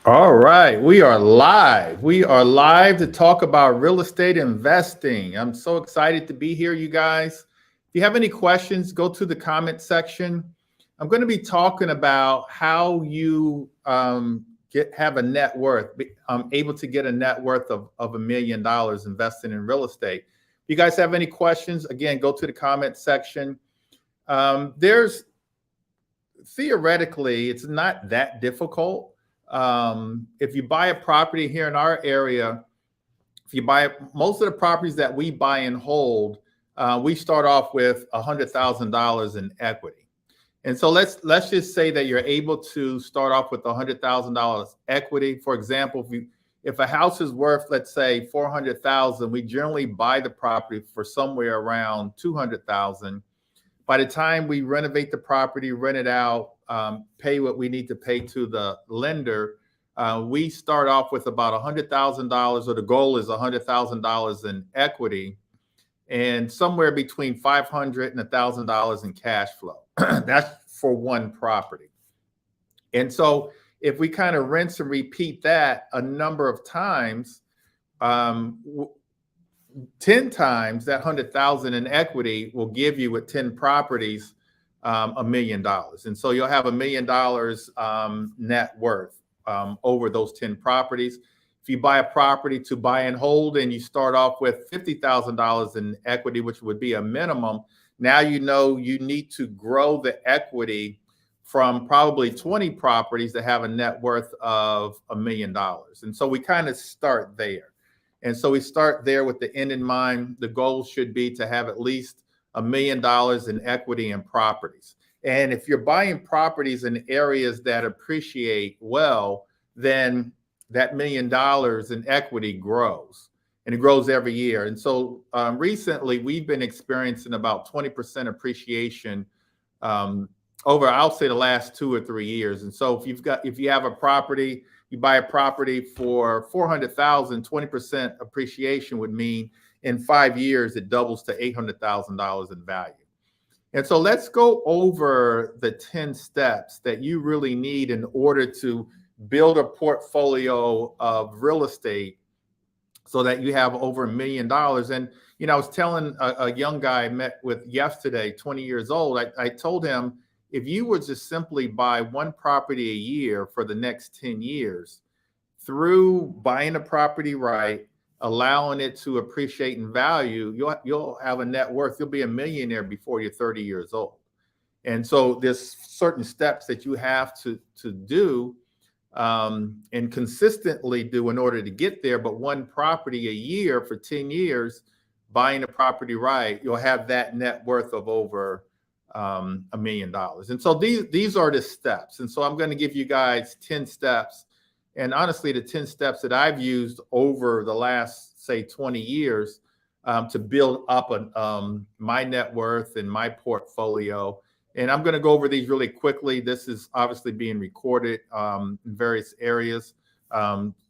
All right, we are live. We are live to talk about real estate investing. I'm so excited to be here, you guys. If you have any questions, go to the comment section. I'm going to be talking about how you have a net worth, able to get a net worth of $1 million investing in real estate. If you guys have any questions, again, go to the comment section. There's theoretically, it's not that difficult. If you buy a property here in our area, if you buy most of the properties that we buy and hold, we start off with $100,000 in equity. And so let's just say that you're able to start off with $100,000 equity. For example, if a house is worth, let's say, 400,000, we generally buy the property for somewhere around 200,000. By the time we renovate the property, rent it out, pay what we need to pay to the lender, we start off with about $100,000, or the goal is $100,000 in equity, and somewhere between $500 and $1,000 in cash flow. That's for one property. And so if we kind of rinse and repeat that a number of times, 10 times that 100,000 in equity will give you, with 10 properties, $1 million. And so you'll have $1 million net worth over those 10 properties. If you buy a property to buy and hold and you start off with $50,000 in equity, which would be a minimum, now you know you need to grow the equity from probably 20 properties to have a net worth of $1 million. And so we kind of start there. And so we start there with the end in mind. The goal should be to have at least $1 million in equity in properties. And if you're buying properties in areas that appreciate well, then that $1 million in equity grows, and it grows every year. And so recently we've been experiencing about 20% appreciation over, I'll say, the last 2 or 3 years. And so if you have a property, you buy a property for 400,000, 20% appreciation would mean in 5 years it doubles to $800,000 in value. And so let's go over the 10 steps that you really need in order to build a portfolio of real estate so that you have over $1 million. And, I was telling a young guy I met with yesterday, 20 years old, I told him, if you were to simply buy one property a year for the next 10 years, through buying a property right, allowing it to appreciate in value, you'll have a net worth. You'll be a millionaire before you're 30 years old. And so there's certain steps that you have to do and consistently do in order to get there. But one property a year for 10 years, buying a property right, you'll have that net worth of over $1 million. And so these are the steps. And so I'm going to give you guys 10 steps. And honestly, the 10 steps that I've used over the last, say, 20 years to build up my net worth and my portfolio. And I'm going to go over these really quickly. This is obviously being recorded in various areas,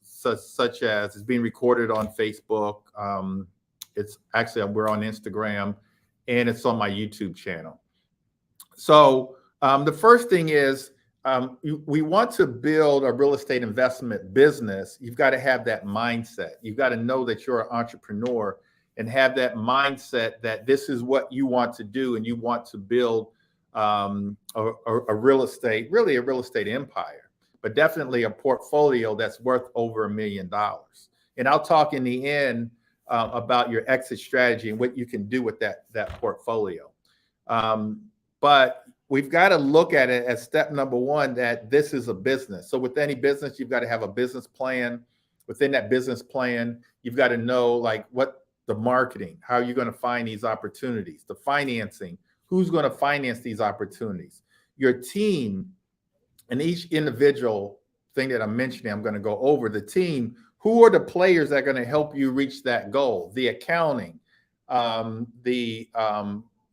such as it's being recorded on Facebook. It's actually, we're on Instagram, and it's on my YouTube channel. So the first thing is, we want to build a real estate investment business. You've got to have that mindset. You've got to know that you're an entrepreneur and have that mindset that this is what you want to do, and you want to build a real estate empire, but definitely a portfolio that's worth over $1 million. And I'll talk in the end about your exit strategy and what you can do with that portfolio. But we've got to look at it as step number one, that this is a business. So with any business, you've got to have a business plan. Within that business plan, you've got to know, like, what the marketing, how are you going to find these opportunities, the financing, who's going to finance these opportunities, your team, and each individual thing that I'm mentioning, I'm going to go over the team. Who are the players that are going to help you reach that goal? The accounting, the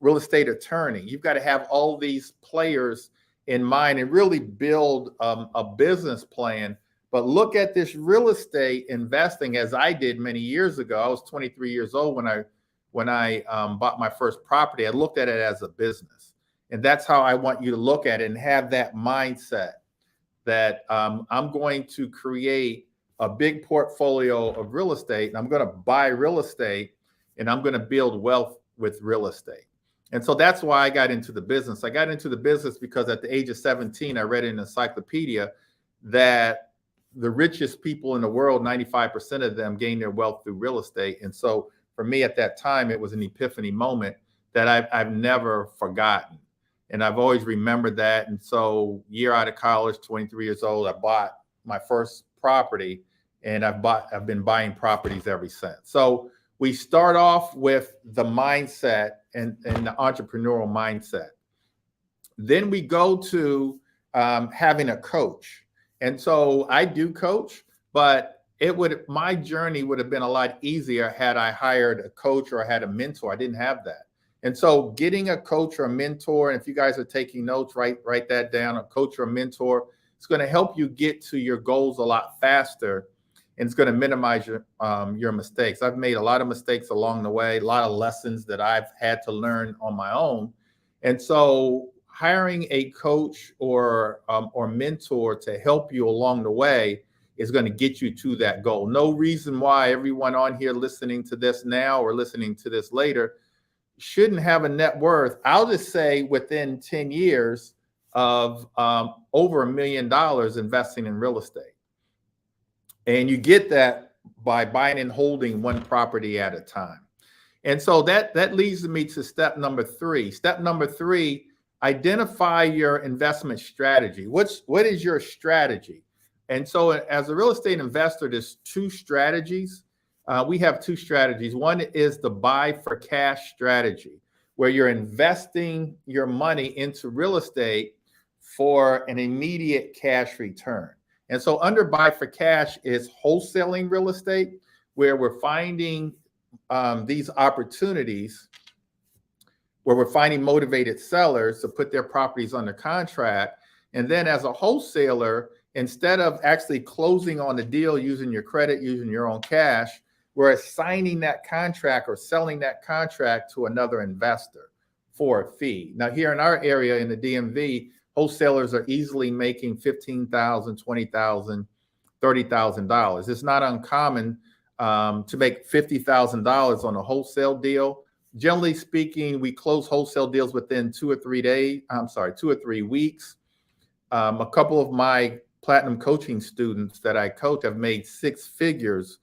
real estate attorney. You've got to have all these players in mind and really build a business plan. But look at this real estate investing as I did many years ago. I was 23 years old when I bought my first property. I looked at it as a business. And that's how I want you to look at it and have that mindset that I'm going to create a big portfolio of real estate, and I'm going to buy real estate, and I'm going to build wealth with real estate. And so that's why I got into the business. I got into the business because at the age of 17, I read in an encyclopedia that the richest people in the world, 95% of them gain their wealth through real estate. And so for me at that time, it was an epiphany moment that I've never forgotten. And I've always remembered that. And so year out of college, 23 years old, I bought my first property, and I've been buying properties ever since. So we start off with the mindset and the entrepreneurial mindset. Then we go to having a coach. And so I do coach, but my journey would have been a lot easier had I hired a coach or had a mentor. I didn't have that. And so getting a coach or a mentor, and if you guys are taking notes, write that down, a coach or a mentor, it's going to help you get to your goals a lot faster. And it's going to minimize your mistakes. I've made a lot of mistakes along the way, a lot of lessons that I've had to learn on my own. And so hiring a coach or mentor to help you along the way is going to get you to that goal. No reason why everyone on here listening to this now or listening to this later shouldn't have a net worth. I'll just say within 10 years of over $1 million investing in real estate. And you get that by buying and holding one property at a time. And so that leads me to step number 3. Step number 3, identify your investment strategy. What is your strategy? And so as a real estate investor, there's 2 strategies. We have 2 strategies. One is the buy for cash strategy, where you're investing your money into real estate for an immediate cash return. And so under buy for cash is wholesaling real estate, where we're finding these opportunities, where we're finding motivated sellers to put their properties under contract. And then as a wholesaler, instead of actually closing on the deal using your credit, using your own cash, we're assigning that contract or selling that contract to another investor for a fee. Now here in our area in the DMV, wholesalers are easily making $15,000, $20,000, $30,000. It's not uncommon to make $50,000 on a wholesale deal. Generally speaking, we close wholesale deals within 2 or 3 weeks. A couple of my platinum coaching students that I coach have made 6 figures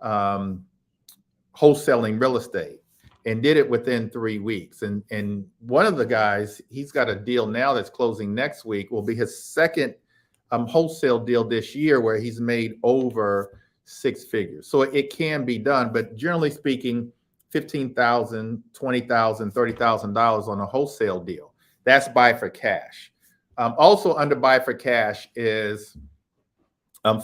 wholesaling real estate, and did it within 3 weeks. And one of the guys, he's got a deal now that's closing next week, will be his second wholesale deal this year, where he's made over 6 figures. So it can be done, but generally speaking, $15,000, $20,000, $30,000 on a wholesale deal. That's buy for cash. Also under buy for cash is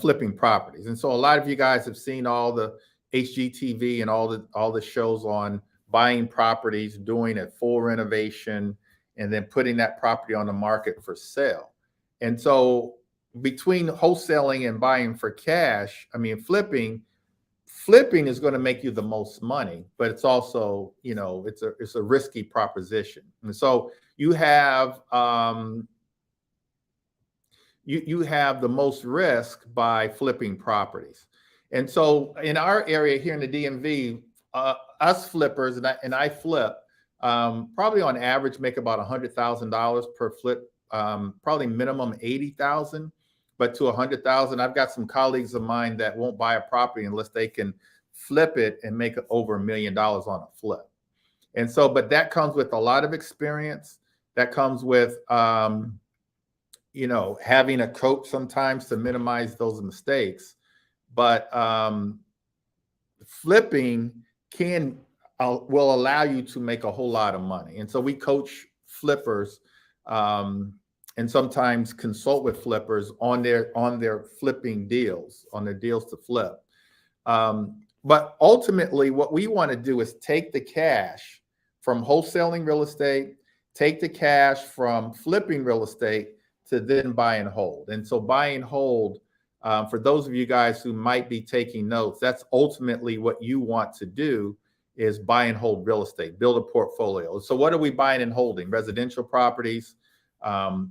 flipping properties. And so a lot of you guys have seen all the HGTV and all the shows on buying properties, doing a full renovation, and then putting that property on the market for sale. And so between wholesaling and buying for cash, flipping is going to make you the most money, but it's also, it's a risky proposition. And so you have you have the most risk by flipping properties. And so in our area here in the DMV, us flippers, and I flip, probably on average make about $100,000 per flip, probably minimum 80,000, but to 100,000. I've got some colleagues of mine that won't buy a property unless they can flip it and make over $1 million on a flip. And so, but that comes with a lot of experience. That comes with, having a coach sometimes to minimize those mistakes. But flipping will allow you to make a whole lot of money. And so we coach flippers and sometimes consult with flippers on their flipping deals, on their deals to flip. But ultimately, what we want to do is take the cash from wholesaling real estate, take the cash from flipping real estate to then buy and hold. And so buy and hold, for those of you guys who might be taking notes, that's ultimately what you want to do, is buy and hold real estate, build a portfolio. So what are we buying and holding? Residential properties,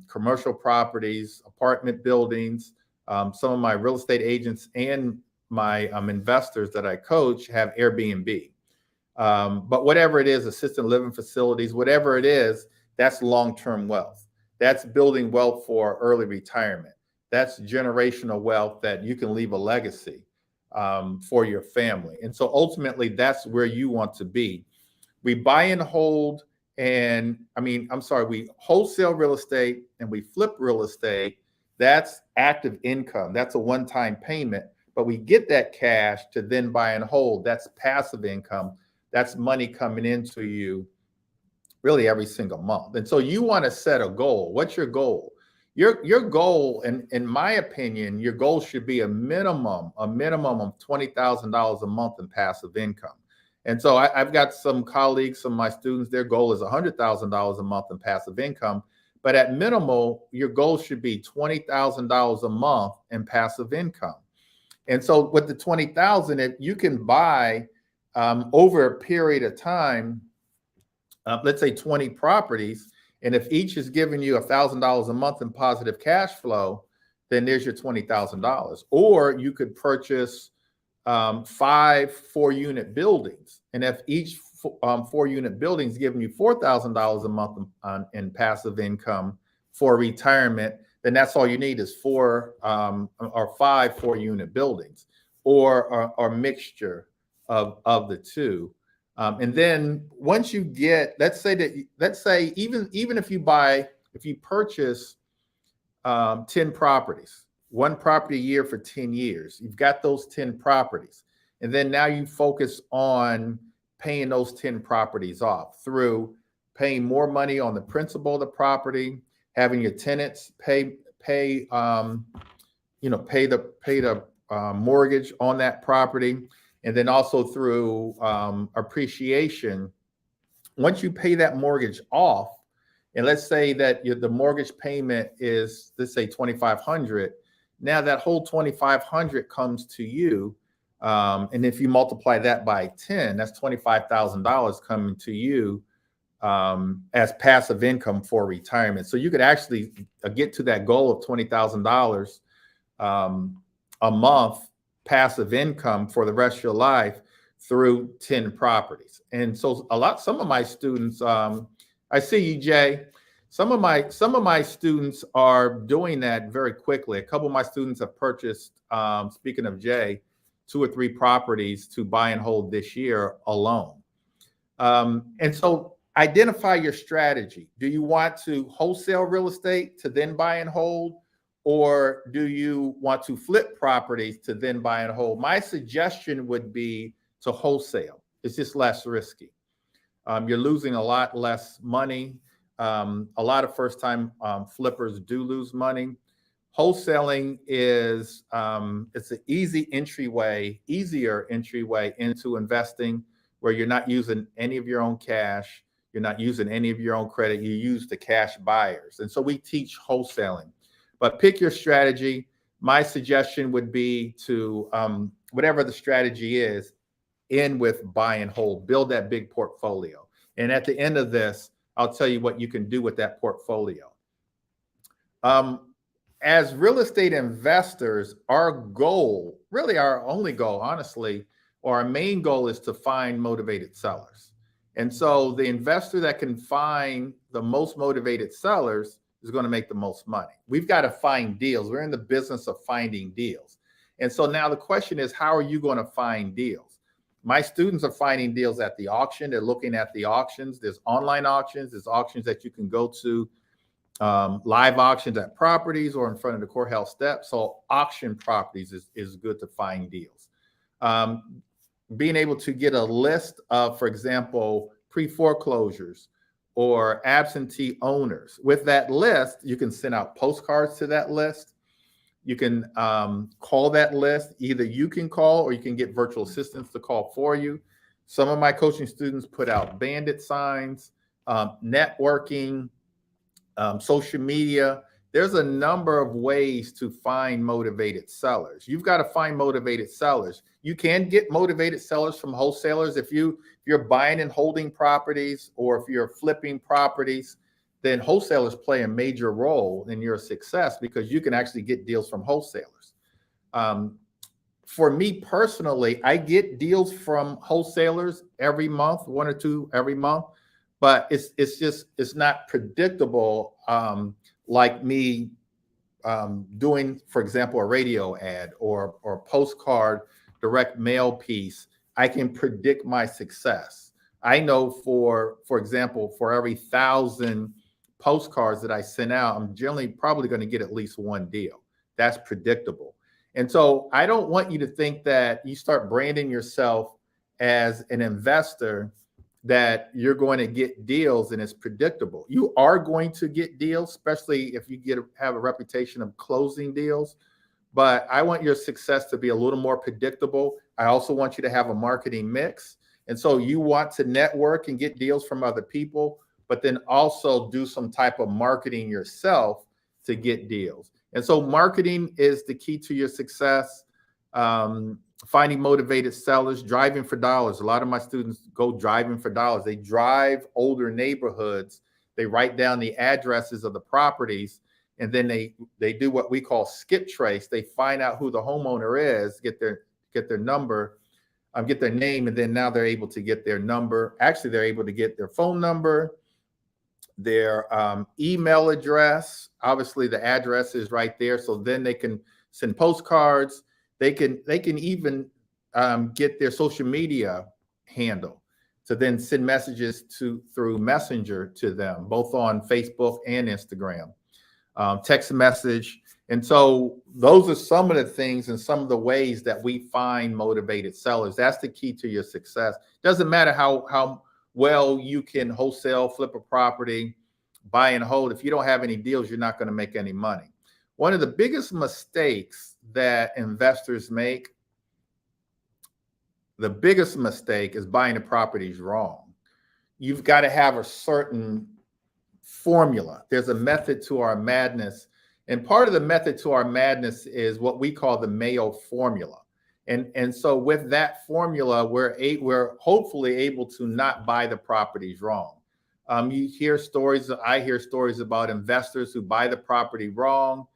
commercial properties, apartment buildings. Some of my real estate agents and my investors that I coach have Airbnb. But whatever it is, assisted living facilities, whatever it is, that's long-term wealth. That's building wealth for early retirement. That's generational wealth that you can leave a legacy for your family. And so ultimately, that's where you want to be. We buy and hold, we wholesale real estate and we flip real estate. That's active income. That's a one-time payment, but we get that cash to then buy and hold. That's passive income. That's money coming into you really every single month. And so you want to set a goal. What's your goal? Your goal, in my opinion, your goal should be a minimum of $20,000 a month in passive income. And so I've got some colleagues, some of my students, their goal is $100,000 a month in passive income. But at minimal, your goal should be $20,000 a month in passive income. And so with the $20,000, if you can buy over a period of time, let's say 20 properties, and if each is giving you $1,000 a month in positive cash flow, then there's your $20,000. Or you could purchase 5 4-unit buildings, and if each 4-unit building is giving you $4,000 a month in passive income for retirement, then that's all you need is 4 or 5 4-unit buildings, or a mixture of the two. And then once you get, let's say even if you purchase 10 properties, 1 property a year for 10 years, you've got those 10 properties. And then now you focus on paying those 10 properties off through paying more money on the principal of the property, having your tenants pay the mortgage on that property. And then also through appreciation. Once you pay that mortgage off, and let's say that the mortgage payment is, let's say $2,500, now that whole $2,500 comes to you. And if you multiply that by 10, that's $25,000 coming to you as passive income for retirement. So you could actually get to that goal of $20,000 a month passive income for the rest of your life through 10 properties. And so some of my students, I see you, Jay. Some of my students are doing that very quickly. A couple of my students have purchased, speaking of Jay, 2 or 3 properties to buy and hold this year alone. And so identify your strategy. Do you want to wholesale real estate to then buy and hold? Or do you want to flip properties to then buy and hold? My suggestion would be to wholesale. It's just less risky. You're losing a lot less money. A lot of first-time flippers do lose money. Wholesaling is it's an easier entryway into investing, where you're not using any of your own cash. You're not using any of your own credit. You use the cash buyers. And so we teach wholesaling. But pick your strategy. My suggestion would be to, whatever the strategy is, end with buy and hold. Build that big portfolio. And at the end of this, I'll tell you what you can do with that portfolio. As real estate investors, our goal, really our only goal, honestly, or our main goal, is to find motivated sellers. And so the investor that can find the most motivated sellers is going to make the most money. We've got to find deals. We're in the business of finding deals. And so now the question is, how are you going to find deals? My students are finding deals at the auction. They're looking at the auctions. There's online auctions. There's auctions that you can go to, live auctions at properties or in front of the courthouse steps. So auction properties is good to find deals. Being able to get a list of, for example, pre-foreclosures or absentee owners. With that list, you can send out postcards to that list. You can call that list. Either you can call or you can get virtual assistants to call for you. Some of my coaching students put out bandit signs, networking, social media. There's a number of ways to find motivated sellers. You've got to find motivated sellers. You can get motivated sellers from wholesalers. If you're buying and holding properties, or if you're flipping properties, then wholesalers play a major role in your success because you can actually get deals from wholesalers. For me personally, I get deals from wholesalers every month, one or two every month, but it's not predictable like me doing, for example, a radio ad or postcard direct mail piece. I can predict my success. I know for example, for every 1,000 postcards that I send out, I'm generally probably going to get at least one deal. That's predictable. And so I don't want you to think that you start branding yourself as an investor that you're going to get deals and it's predictable. You are going to get deals, especially if you have a reputation of closing deals. But I want your success to be a little more predictable. I also want you to have a marketing mix. And so you want to network and get deals from other people, but then also do some type of marketing yourself to get deals. And so marketing is the key to your success. Finding motivated sellers, driving for dollars. A lot of my students go driving for dollars. They drive older neighborhoods. They write down the addresses of the properties, and then they do what we call skip trace. They find out who the homeowner is, get their number, get their name, and then now they're able to get their number. Actually, they're able to get their phone number, their email address. Obviously, the address is right there, so then they can send postcards. They can even get their social media handle to then send messages through Messenger to them, both on Facebook and Instagram, text message. And so those are some of the things and some of the ways that we find motivated sellers. That's the key to your success. Doesn't matter how well you can wholesale, flip a property, buy and hold. If you don't have any deals, you're not going to make any money. One of the biggest mistakes that investors make, the biggest mistake is buying the properties wrong. You've got to have a certain formula. There's a method to our madness. And part of the method to our madness is what we call the Mayo Formula. And so with that formula, we're hopefully able to not buy the properties wrong. I hear stories about investors who buy the property wrong.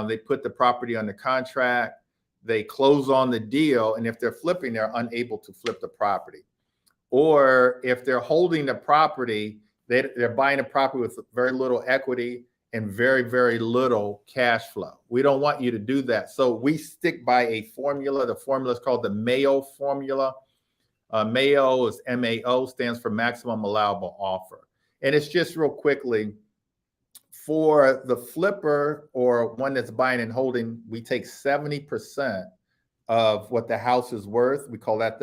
They put the property under contract, they close on the deal, and if they're flipping, they're unable to flip the property. Or if they're holding the property, they're buying a property with very little equity and very, very little cash flow. We don't want you to do that. So we stick by a formula. The formula is called the Mayo Formula. Mayo is MAO, stands for maximum allowable offer. And it's just real quickly, for the flipper or one that's buying and holding, we take 70% of what the house is worth. We call that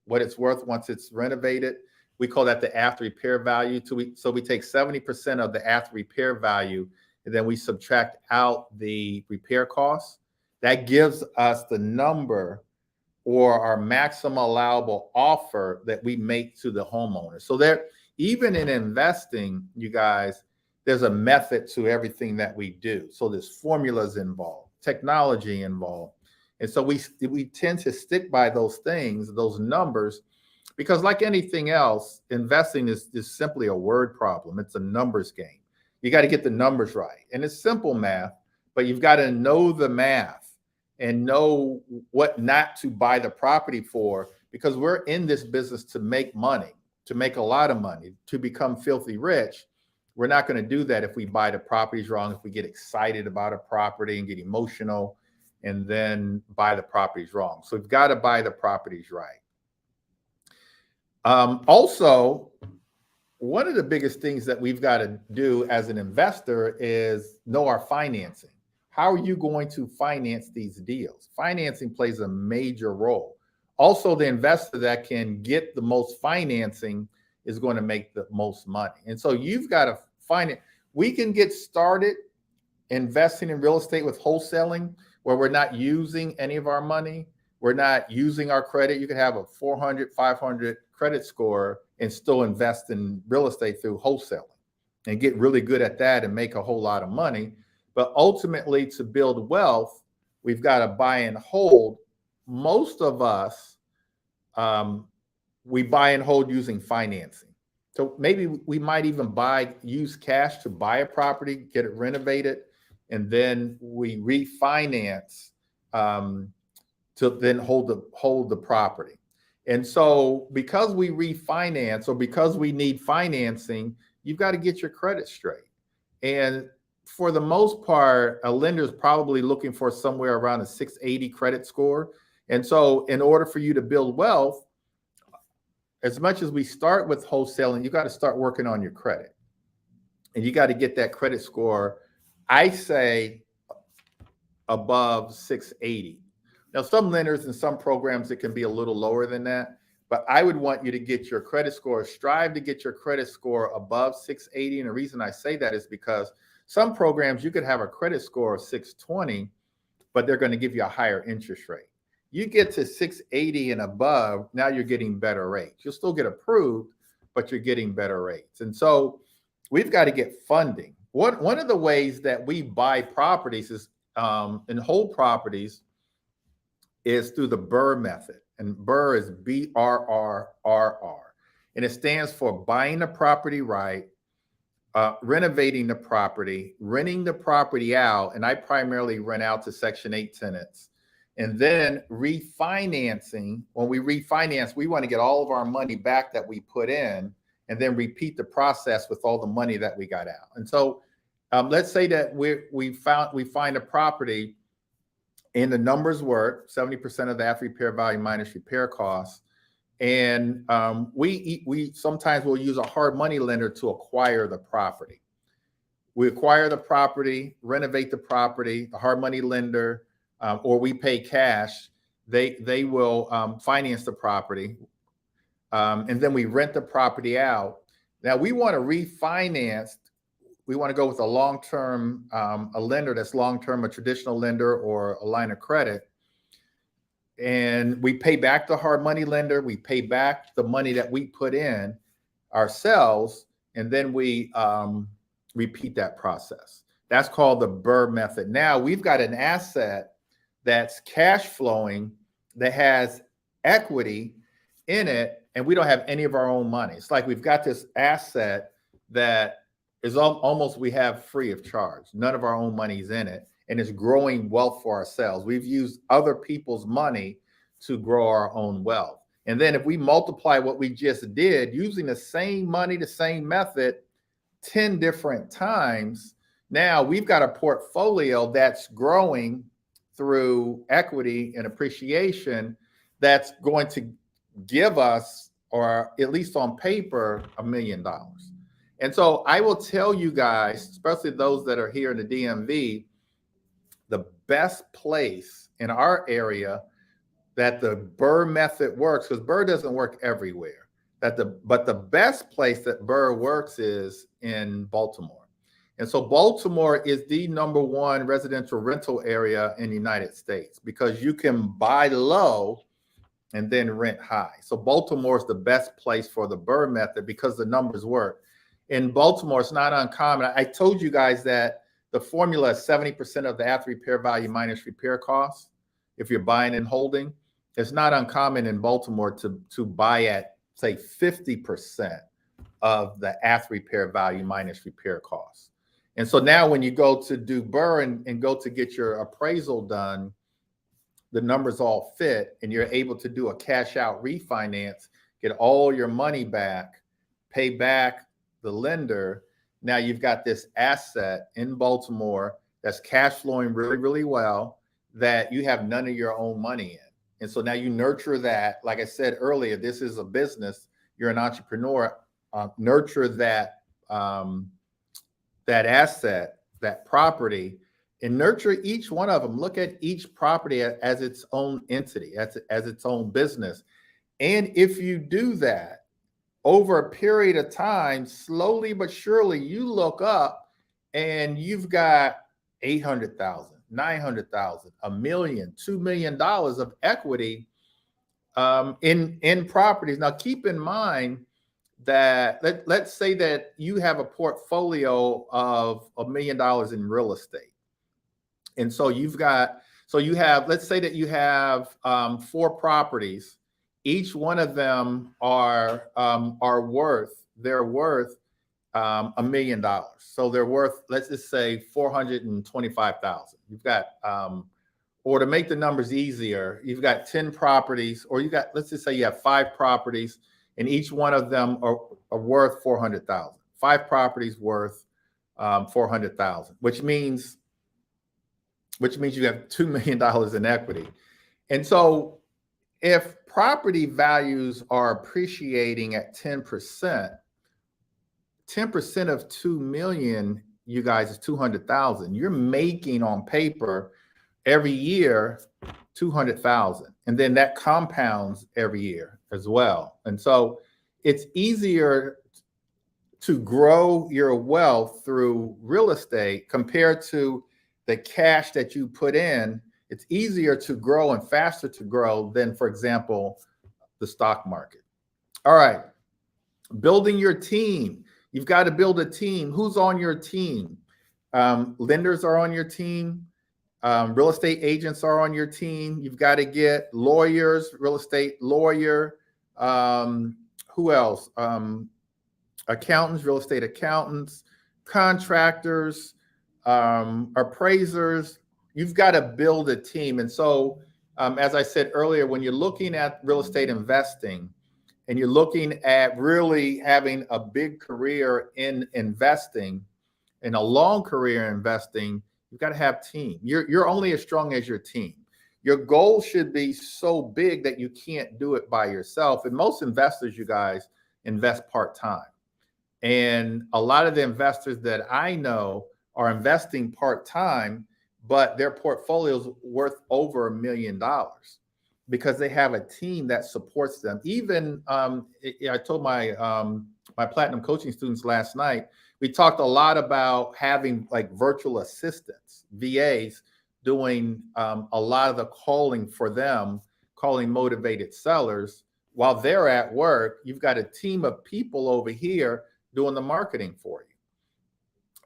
what it's worth once it's renovated. We call that the after repair value. So we take 70% of the after repair value, and then we subtract out the repair costs. That gives us the number or our maximum allowable offer that we make to the homeowner. So there, even in investing, you guys, there's a method to everything that we do. So there's formulas involved, technology involved. And so we tend to stick by those things, those numbers, because like anything else, investing is simply a word problem. It's a numbers game. You got to get the numbers right. And it's simple math, but you've got to know the math and know what not to buy the property for, because we're in this business to make money, to make a lot of money, to become filthy rich. We're not going to do that if we buy the properties wrong, if we get excited about a property and get emotional and then buy the properties wrong. So we've got to buy the properties right. Also, one of the biggest things that we've got to do as an investor is know our financing. How are you going to finance these deals? Financing plays a major role. Also, the investor that can get the most financing is going to make the most money. And so you've got to find it. We can get started investing in real estate with wholesaling where we're not using any of our money. We're not using our credit. You can have a 400, 500 credit score and still invest in real estate through wholesaling and get really good at that and make a whole lot of money. But ultimately, to build wealth, we've got to buy and hold. Most of us, we buy and hold using financing. So maybe we might even use cash to buy a property, get it renovated, and then we refinance to then hold the property. And so because we refinance or because we need financing, you've got to get your credit straight. And for the most part, a lender is probably looking for somewhere around a 680 credit score. And so in order for you to build wealth, as much as we start with wholesaling, you got to start working on your credit. And you got to get that credit score, I say, above 680. Now, some lenders and some programs, it can be a little lower than that, but I would want you to get your credit score, strive to get your credit score above 680. And the reason I say that is because some programs, you could have a credit score of 620, but they're going to give you a higher interest rate. You get to 680 and above, now you're getting better rates. You'll still get approved, but you're getting better rates. And so we've got to get funding. One of the ways that we buy properties is and hold properties is through the Burr Method. And Burr is BRRRR. And it stands for buying the property right, renovating the property, renting the property out. And I primarily rent out to Section 8 tenants. And then refinancing. When we refinance, we want to get all of our money back that we put in and then repeat the process with all the money that we got out. And so let's say that we find a property and the numbers work, 70% of the after repair value minus repair costs. And we sometimes will use a hard money lender to acquire the property. We acquire the property, renovate the property, the hard money lender, or we pay cash. They will finance the property, and then we rent the property out. Now we want to refinance. We want to go with a long-term, a lender that's long-term, a traditional lender or a line of credit. And we pay back the hard money lender. We pay back the money that we put in ourselves, and then we repeat that process. That's called the Burr Method. Now we've got an asset that's cash flowing, that has equity in it, and we don't have any of our own money. It's like we've got this asset that is almost we have free of charge. None of our own money's in it, and it's growing wealth for ourselves. We've used other people's money to grow our own wealth. And then if we multiply what we just did using the same money, the same method, 10 different times, now we've got a portfolio that's growing through equity and appreciation that's going to give us, or at least on paper, $1 million. And so I will tell you guys, especially those that are here in the DMV, the best place in our area that the Burr Method works, because Burr doesn't work everywhere, but the best place that Burr works is in Baltimore. And so Baltimore is the #1 residential rental area in the United States because you can buy low and then rent high. So Baltimore is the best place for the Burr Method because the numbers work. In Baltimore, it's not uncommon. I told you guys that the formula is 70% of the after repair value minus repair costs. If you're buying and holding, it's not uncommon in Baltimore to buy at, say, 50% of the after repair value minus repair costs. And so now when you go to do Burr and go to get your appraisal done, the numbers all fit and you're able to do a cash out refinance, get all your money back, pay back the lender. Now you've got this asset in Baltimore that's cash flowing really, really well that you have none of your own money in. And so now you nurture that. Like I said earlier, this is a business. You're an entrepreneur. Nurture that that asset, that property, and nurture each one of them. Look at each property as its own entity, as its own business. And if you do that over a period of time, slowly but surely, you look up and you've got $800,000, $900,000, $1 million, $2 million of equity in properties. Now, keep in mind that let's say that you have a portfolio of $1 million in real estate. And so you have, let's say that you have 4 properties. Each one of them are worth they're worth $1 million. So they're worth, let's just say 425,000. You've got, or to make the numbers easier, you've got 10 properties, or you got, let's just say you have 5 properties, and each one of them are worth 400,000. 5 properties worth 400,000, which means you have $2 million in equity. And so if property values are appreciating at 10%, 10% of 2 million, you guys, is 200,000. You're making on paper every year 200,000, and then that compounds every year as well. And so it's easier to grow your wealth through real estate compared to the cash that you put in. It's easier to grow and faster to grow than, for example, the stock market. All right, building your team. You've got to build a team. Who's on your team? Lenders are on your team. Real estate agents are on your team. You've got to get lawyers, real estate lawyer. Who else? Accountants, real estate accountants, contractors, appraisers. You've got to build a team. And so, as I said earlier, when you're looking at real estate investing and you're looking at really having a big career in investing and a long career in investing, you've got to have team. You're only as strong as your team. Your goal should be so big that you can't do it by yourself. And most investors, you guys, invest part-time. And a lot of the investors that I know are investing part-time, but their portfolio's worth over $1 million because they have a team that supports them. Even I told my my platinum coaching students last night, we talked a lot about having like virtual assistants, VAs, doing a lot of the calling for them, calling motivated sellers while they're at work. You've got a team of people over here doing the marketing for you.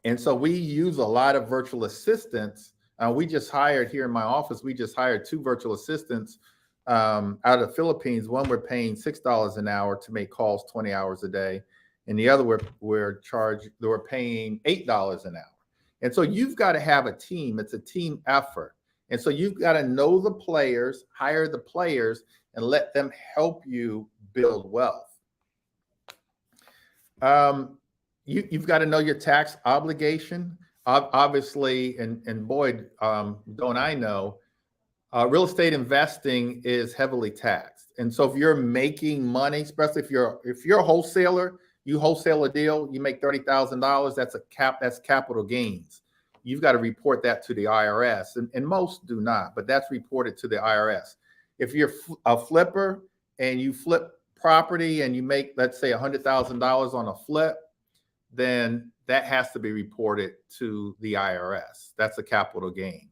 And so we use a lot of virtual assistants. We just hired here in my office, we just hired 2 virtual assistants out of the Philippines. One we're paying $6 an hour to make calls 20 hours a day. And the other we're paying $8 an hour. And so you've got to have a team. It's a team effort. And so you've got to know the players, hire the players, and let them help you build wealth. You've got to know your tax obligation. Obviously, and boy, don't I know, real estate investing is heavily taxed. And so if you're making money, especially if you're a wholesaler, you wholesale a deal, you make $30,000, that's capital gains. You've got to report that to the IRS, and most do not, but that's reported to the IRS. If you're a flipper and you flip property and you make, let's say, $100,000 on a flip, then that has to be reported to the IRS. That's a capital gain.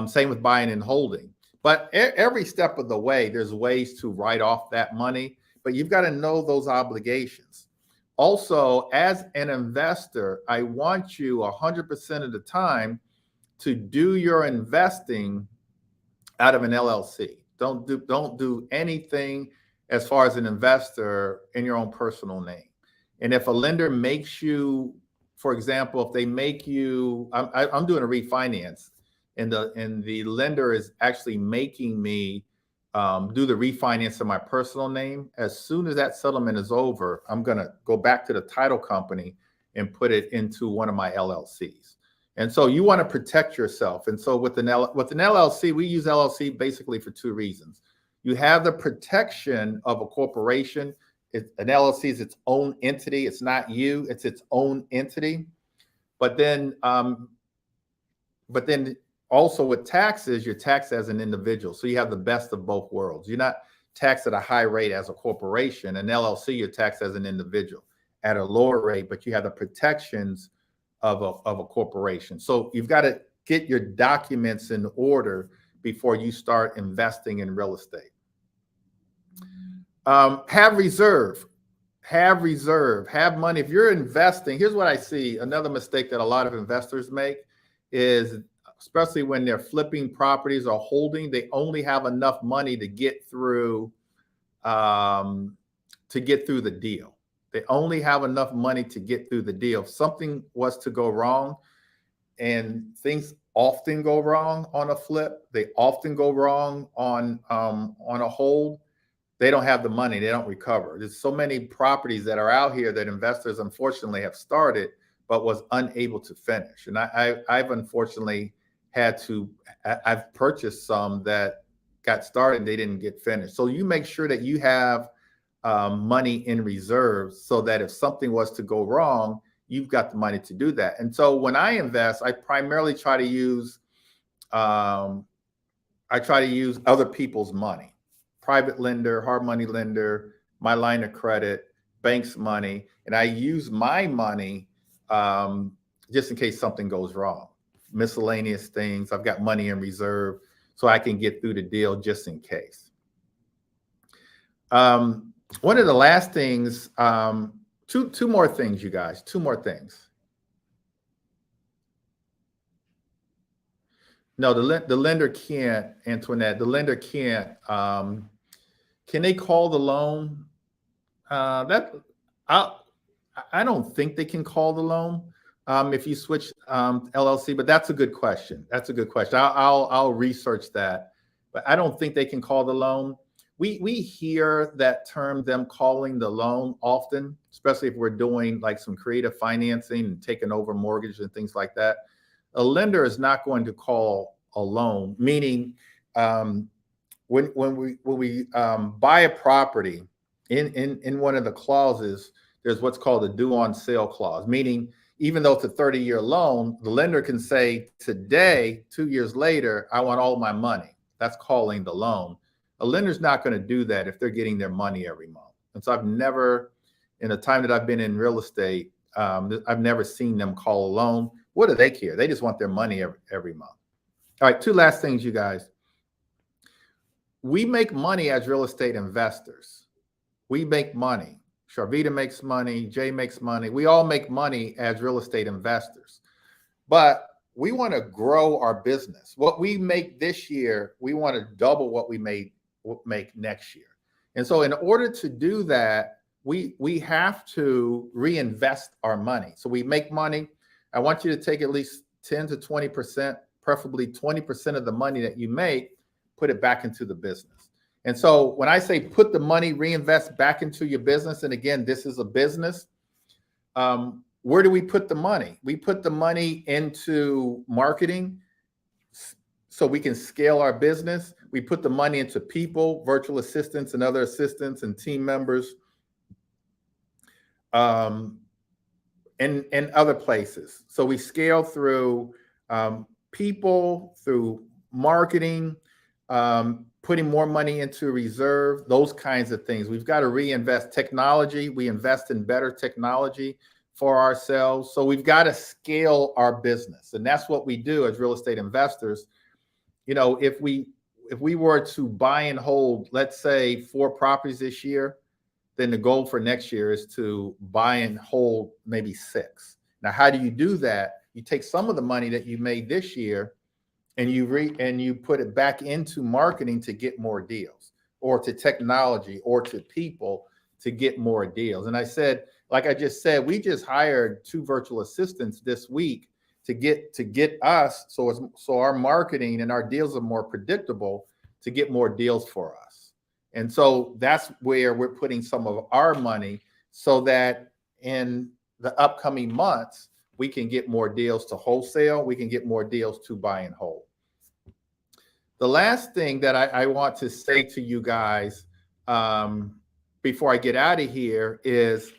Same with buying and holding. But every step of the way, there's ways to write off that money, but you've got to know those obligations. Also, as an investor, I want you 100% of the time to do your investing out of an LLC. Don't do anything as far as an investor in your own personal name. And if a lender makes you, for example, if they make you, I'm doing a refinance, and the lender is actually making me do the refinance in my personal name. As soon as that settlement is over, I'm going to go back to the title company and put it into one of my LLCs. And so you want to protect yourself. And so with an LLC, we use LLC basically for 2 reasons. You have the protection of a corporation. An LLC is its own entity. It's not you. It's its own entity. But then also with taxes, you're taxed as an individual. So you have the best of both worlds. You're not taxed at a high rate as a corporation. An LLC, you're taxed as an individual at a lower rate, but you have the protections of a corporation. So you've got to get your documents in order before you start investing in real estate. Have reserve. Have money. If you're investing, here's what I see. Another mistake that a lot of investors make is, especially when they're flipping properties or holding, they only have enough money to get through the deal. They only have enough money to get through the deal. If something was to go wrong, and things often go wrong on a flip, they often go wrong on a hold. They don't have the money. They don't recover. There's so many properties that are out here that investors unfortunately have started, but was unable to finish. And I've unfortunately I've purchased some that got started and they didn't get finished. So you make sure that you have money in reserves so that if something was to go wrong, you've got the money to do that. And so when I invest, I primarily try to use other people's money, private lender, hard money lender, my line of credit, bank's money, and I use my money just in case something goes wrong. Miscellaneous things. I've got money in reserve so I can get through the deal just in case. One of the last things, two more things, you guys, two more things. No, the lender can't, Antoinette, the lender can't. Can they call the loan? I don't think they can call the loan if you switch LLC, but that's a good question. That's a good question. I'll research that, but I don't think they can call the loan. We hear that term, them calling the loan, often, especially if we're doing like some creative financing and taking over mortgage and things like that. A lender is not going to call a loan, meaning when we buy a property, in one of the clauses, there's what's called a due on sale clause, meaning even though it's a 30-year loan, the lender can say today, 2 years later, I want all my money. That's calling the loan. A lender's not going to do that if they're getting their money every month. And so I've never, in the time that I've been in real estate, I've never seen them call a loan. What do they care? They just want their money every month. All right, two last things, you guys. We make money as real estate investors. We make money. Sharvita makes money. Jay makes money. We all make money as real estate investors. But we want to grow our business. What we make this year, we want to double what we make next year. And so in order to do that, we have to reinvest our money. So we make money. I want you to take at least 10 to 20%, preferably 20% of the money that you make, put it back into the business. And so when I say put the money, reinvest back into your business, and again, this is a business, where do we put the money? We put the money into marketing so we can scale our business. We put the money into people, virtual assistants and other assistants and team members, and other places. So we scale through people, through marketing, putting more money into reserve, those kinds of things. We've got to reinvest technology. We invest in better technology for ourselves. So we've got to scale our business. And that's what we do as real estate investors. You know, if we were to buy and hold, let's say 4 properties this year, then the goal for next year is to buy and hold maybe 6. Now, how do you do that? You take some of the money that you made this year and you put it back into marketing to get more deals, or to technology, or to people to get more deals. And I said, like I just said, we just hired 2 virtual assistants this week to get us, so our marketing and our deals are more predictable, to get more deals for us. And so that's where we're putting some of our money, so that in the upcoming months, we can get more deals to wholesale. We can get more deals to buy and hold. The last thing that I want to say to you guys before I get out of here is,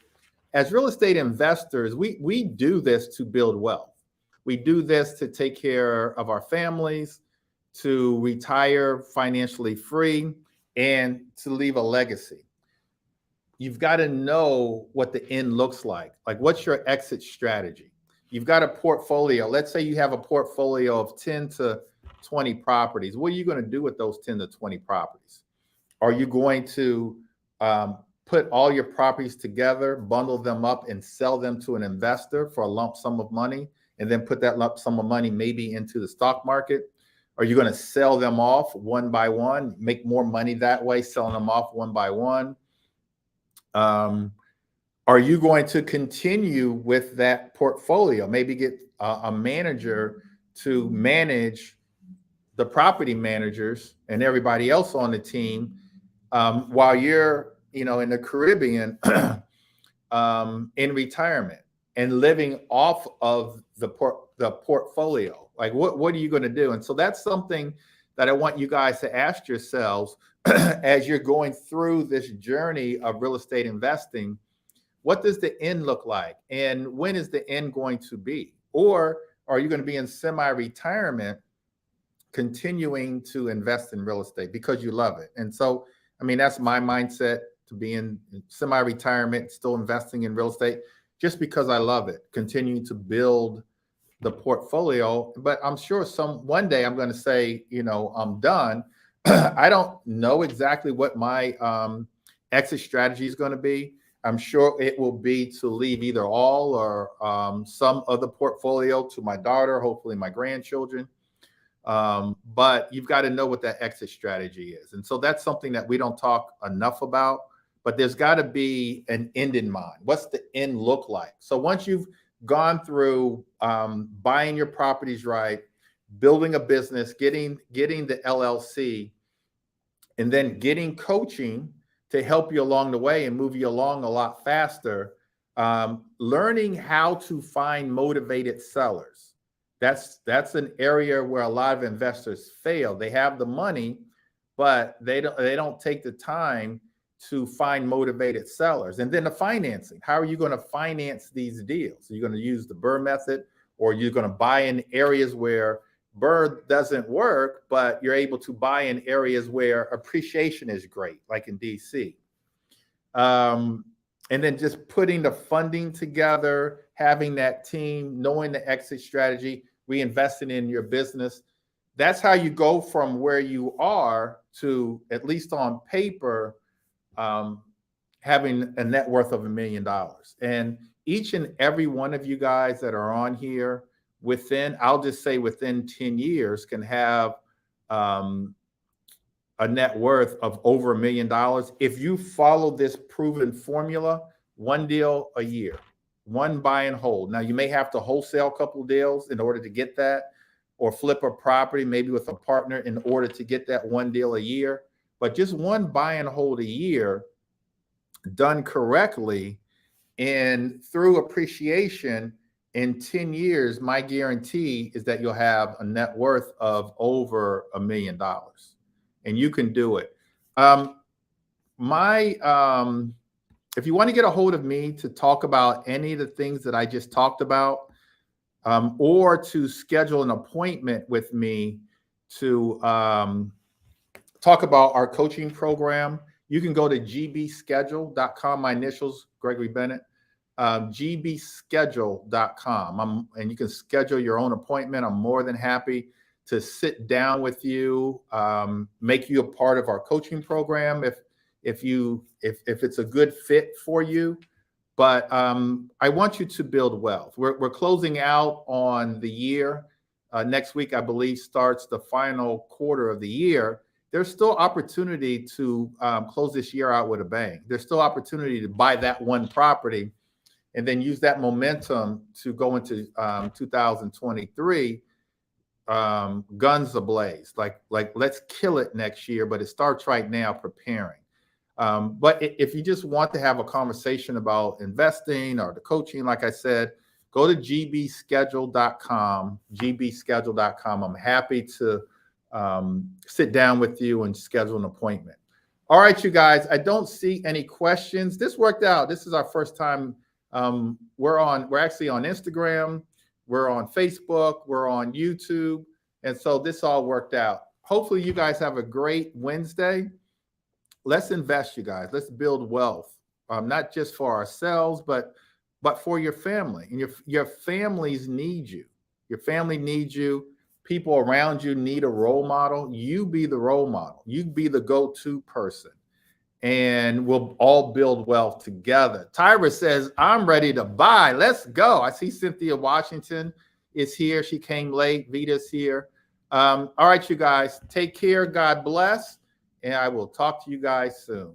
as real estate investors, we do this to build wealth. We do this to take care of our families, to retire financially free, and to leave a legacy. You've got to know what the end looks like. Like, what's your exit strategy? You've got a portfolio. Let's say you have a portfolio of 10 to 20 properties. What are you going to do with those 10 to 20 properties? Are you going to put all your properties together, bundle them up, and sell them to an investor for a lump sum of money, and then put that lump sum of money maybe into the stock market? Are you going to sell them off one by one, make more money that way, selling them off one by one? Are Are you going to continue with that portfolio? Maybe get a manager to manage the property managers and everybody else on the team while you're, in the Caribbean in retirement and living off of the portfolio. Like, what are you going to do? And so that's something that I want you guys to ask yourselves as you're going through this journey of real estate investing. What does the end look like? And when is the end going to be? Or are you going to be in semi-retirement continuing to invest in real estate because you love it? And so, I mean, that's my mindset, to be in semi-retirement, still investing in real estate just because I love it, continuing to build the portfolio. But I'm sure one day I'm going to say, I'm done. I don't know exactly what my exit strategy is going to be. I'm sure it will be to leave either all or some of the portfolio to my daughter, hopefully my grandchildren. But you've got to know what that exit strategy is. And so that's something that we don't talk enough about, but there's got to be an end in mind. What's the end look like? So once you've gone through buying your properties right, building a business, getting the LLC, and then getting coaching to help you along the way and move you along a lot faster, learning how to find motivated sellers. That's an area where a lot of investors fail. They have the money, but they don't take the time to find motivated sellers. And then the financing. How are you going to finance these deals? Are you going to use the Burr Method, or you're going to buy in areas where Burr doesn't work, but you're able to buy in areas where appreciation is great, like in DC. And then just putting the funding together, having that team, knowing the exit strategy, reinvesting in your business. That's how you go from where you are to, at least on paper, having a net worth of $1 million. And each and every one of you guys that are on here, I'll just say within 10 years, can have a net worth of over $1 million if you follow this proven formula: one deal a year, one buy and hold. Now, you may have to wholesale a couple of deals in order to get that, or flip a property maybe with a partner in order to get that one deal a year. But just one buy and hold a year done correctly and through appreciation, in 10 years, my guarantee is that you'll have a net worth of over $1 million, and you can do it. If you want to get a hold of me to talk about any of the things that I just talked about, or to schedule an appointment with me to talk about our coaching program, you can go to gbschedule.com. My initials, Gregory Bennett. gbschedule.com. And you can schedule your own appointment. I'm more than happy to sit down with you, make you a part of our coaching program if it's a good fit for you. But I want you to build wealth. We're closing out on the year. Next week, I believe, starts the final quarter of the year. There's still opportunity to close this year out with a bang. There's still opportunity to buy that one property and then use that momentum to go into 2023 guns ablaze. Like let's kill it next year, but it starts right now preparing. But if you just want to have a conversation about investing or the coaching, like I said, go to gbschedule.com, gbschedule.com. I'm happy to sit down with you and schedule an appointment. All right, you guys, I don't see any questions. This worked out. This is our first time. We're actually on Instagram, we're on Facebook, we're on YouTube. And so this all worked out. Hopefully you guys have a great Wednesday. Let's invest, you guys. Let's build wealth, not just for ourselves, but for your family. And your families need you. Your family needs you. People around you need a role model. You be the role model. You be the go-to person. And we'll all build wealth together. Tyra says, I'm ready to buy. Let's go. I see Cynthia Washington is here. She came late. Vita's here. All right, you guys, take care. God bless. And I will talk to you guys soon.